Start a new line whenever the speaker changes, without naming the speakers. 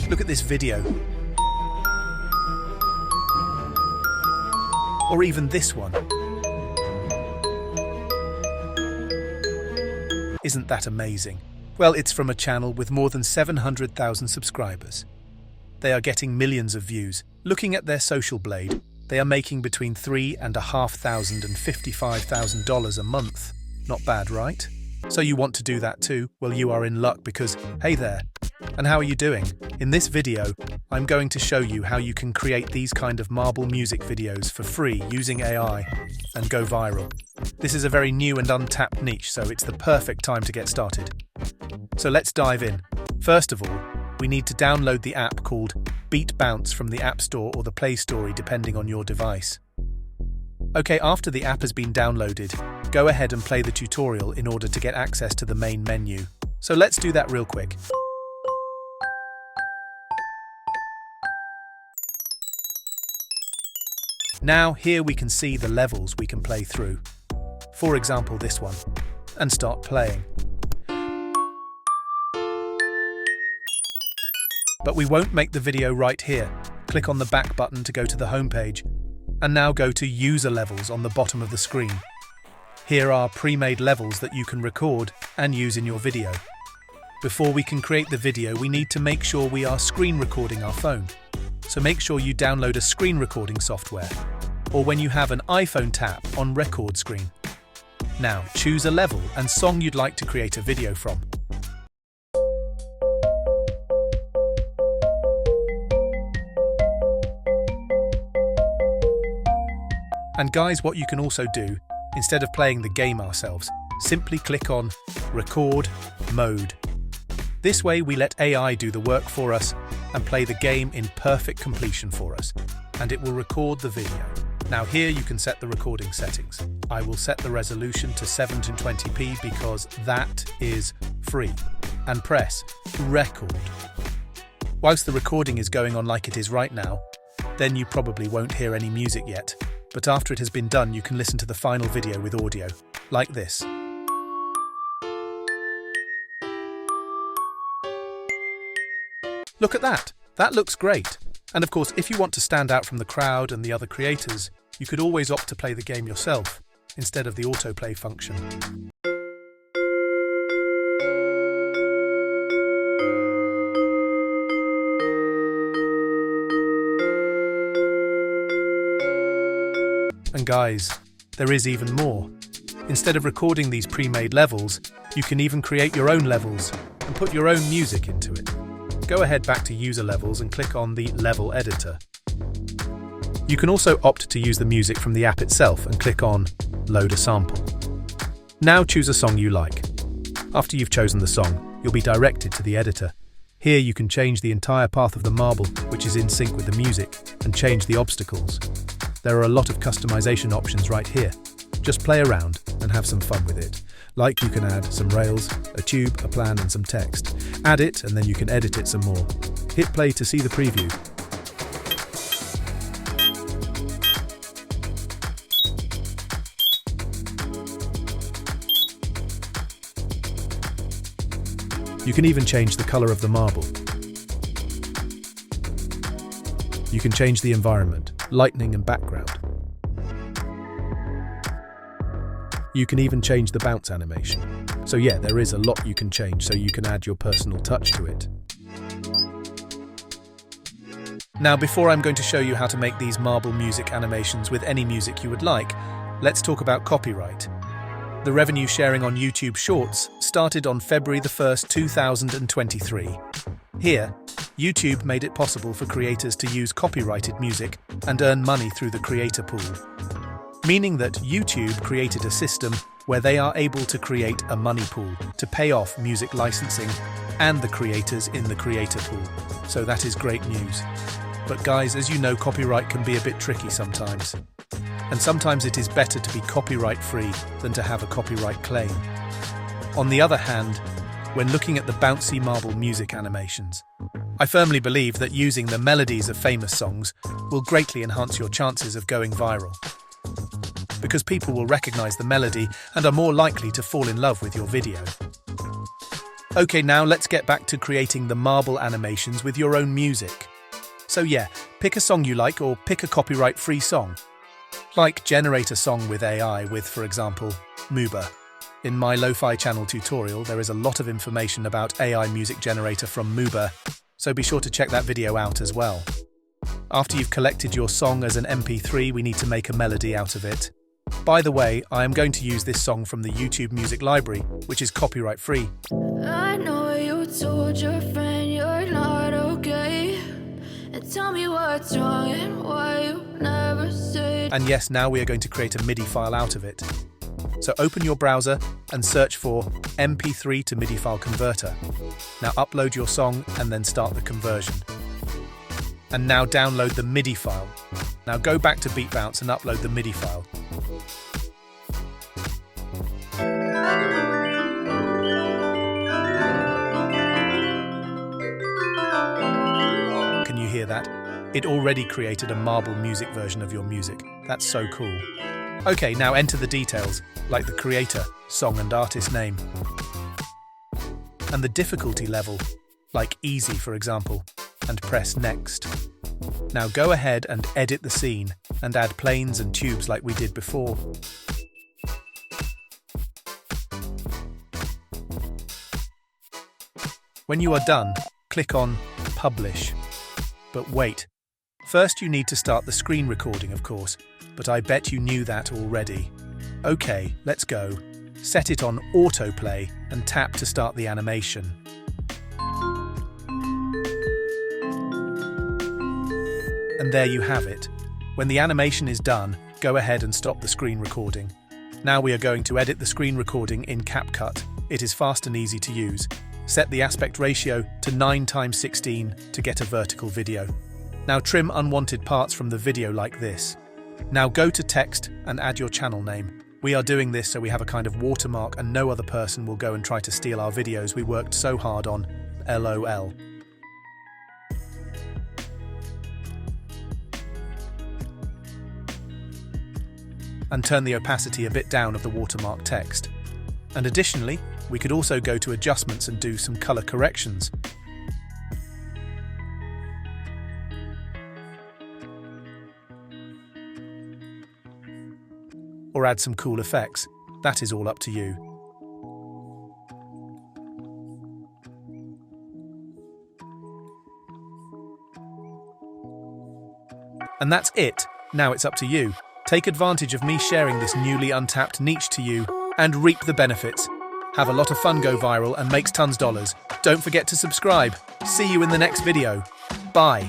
Look at this video. Or even this one. Isn't that amazing? Well, it's from a channel with more than 700,000 subscribers. They are getting millions of views. Looking at their social blade, they are making between $3,500 and $55,000 a month. Not bad, right? So you want to do that too? Well, you are in luck because, hey there, and how are you doing? In this video, I'm going to show you how you can create these kind of marble music videos for free using AI and go viral. This is a very new and untapped niche, so it's the perfect time to get started. So let's dive in. First of all, we need to download the app called Beat Bounce from the App Store or the Play Store, depending on your device. Okay, after the app has been downloaded, go ahead and play the tutorial in order to get access to the main menu. So let's do that real quick. Now, here we can see the levels we can play through. For example, this one, and start playing. But we won't make the video right here. Click on the back button to go to the home page, and now go to User Levels on the bottom of the screen. Here are pre-made levels that you can record and use in your video. Before we can create the video, we need to make sure we are screen recording our phone. So make sure you download a screen recording software, or when you have an iPhone, tap on Record Screen. Now, choose a level and song you'd like to create a video from. And guys, what you can also do, instead of playing the game ourselves, simply click on Record Mode. This way we let AI do the work for us and play the game in perfect completion for us, and it will record the video. Now here you can set the recording settings. I will set the resolution to 720p because that is free, and press Record. Whilst the recording is going on like it is right now, then you probably won't hear any music yet. But after it has been done, you can listen to the final video with audio, like this. Look at that! That looks great! And of course, if you want to stand out from the crowd and the other creators, you could always opt to play the game yourself, instead of the autoplay function. And guys, there is even more. Instead of recording these pre-made levels, you can even create your own levels and put your own music into it. Go ahead back to User Levels and click on the Level Editor. You can also opt to use the music from the app itself and click on Load a Sample. Now choose a song you like. After you've chosen the song, you'll be directed to the editor. Here you can change the entire path of the marble, which is in sync with the music, and change the obstacles. There are a lot of customization options right here. Just play around and have some fun with it. Like you can add some rails, a tube, a plan and some text. Add it and then you can edit it some more. Hit play to see the preview. You can even change the color of the marble. You can change the environment, lighting and background. You can even change the bounce animation. So yeah, there is a lot you can change, so you can add your personal touch to it. Now, before I'm going to show you how to make these marble music animations with any music you would like, let's talk about copyright. The revenue sharing on YouTube Shorts started on February the 1st, 2023. Here, YouTube made it possible for creators to use copyrighted music and earn money through the creator pool. Meaning that YouTube created a system where they are able to create a money pool to pay off music licensing and the creators in the creator pool. So that is great news. But guys, as you know, copyright can be a bit tricky sometimes. And sometimes it is better to be copyright-free than to have a copyright claim. On the other hand, when looking at the bouncy marble music animations, I firmly believe that using the melodies of famous songs will greatly enhance your chances of going viral. Because people will recognize the melody and are more likely to fall in love with your video. Okay, now let's get back to creating the marble animations with your own music. So yeah, pick a song you like or pick a copyright-free song. Like generate a song with AI with, for example, Muba. In my lo-fi channel tutorial, there is a lot of information about AI music generator from Muba, so be sure to check that video out as well. After you've collected your song as an MP3, we need to make a melody out of it. By the way, I am going to use this song from the YouTube music library, which is copyright-free.
I know you told your friend you're not okay, and tell me what's wrong and why you never said.
And yes, now we are going to create a MIDI file out of it. So open your browser and search for MP3 to MIDI file converter. Now upload your song and then start the conversion. And now download the MIDI file. Now go back to Beat Bounce and upload the MIDI file. Can you hear that? It already created a marble music version of your music. That's so cool. Okay, now enter the details, like the creator, song and artist name. And the difficulty level, like easy for example, and press next. Now go ahead and edit the scene and add planes and tubes like we did before. When you are done, click on Publish. But wait, first you need to start the screen recording, of course, but I bet you knew that already. Okay, let's go. Set it on autoplay and tap to start the animation. And there you have it. When the animation is done, go ahead and stop the screen recording. Now we are going to edit the screen recording in CapCut. It is fast and easy to use. Set the aspect ratio to 9:16 to get a vertical video. Now trim unwanted parts from the video like this. Now go to text and add your channel name. We are doing this so we have a kind of watermark and no other person will go and try to steal our videos we worked so hard on. LOL. And turn the opacity a bit down of the watermark text. And additionally, we could also go to adjustments and do some color corrections. Or add some cool effects. That is all up to you. And that's it. Now it's up to you. Take advantage of me sharing this newly untapped niche to you and reap the benefits. Have a lot of fun, go viral and makes tons dollars. Don't forget to subscribe. See you in the next video. Bye.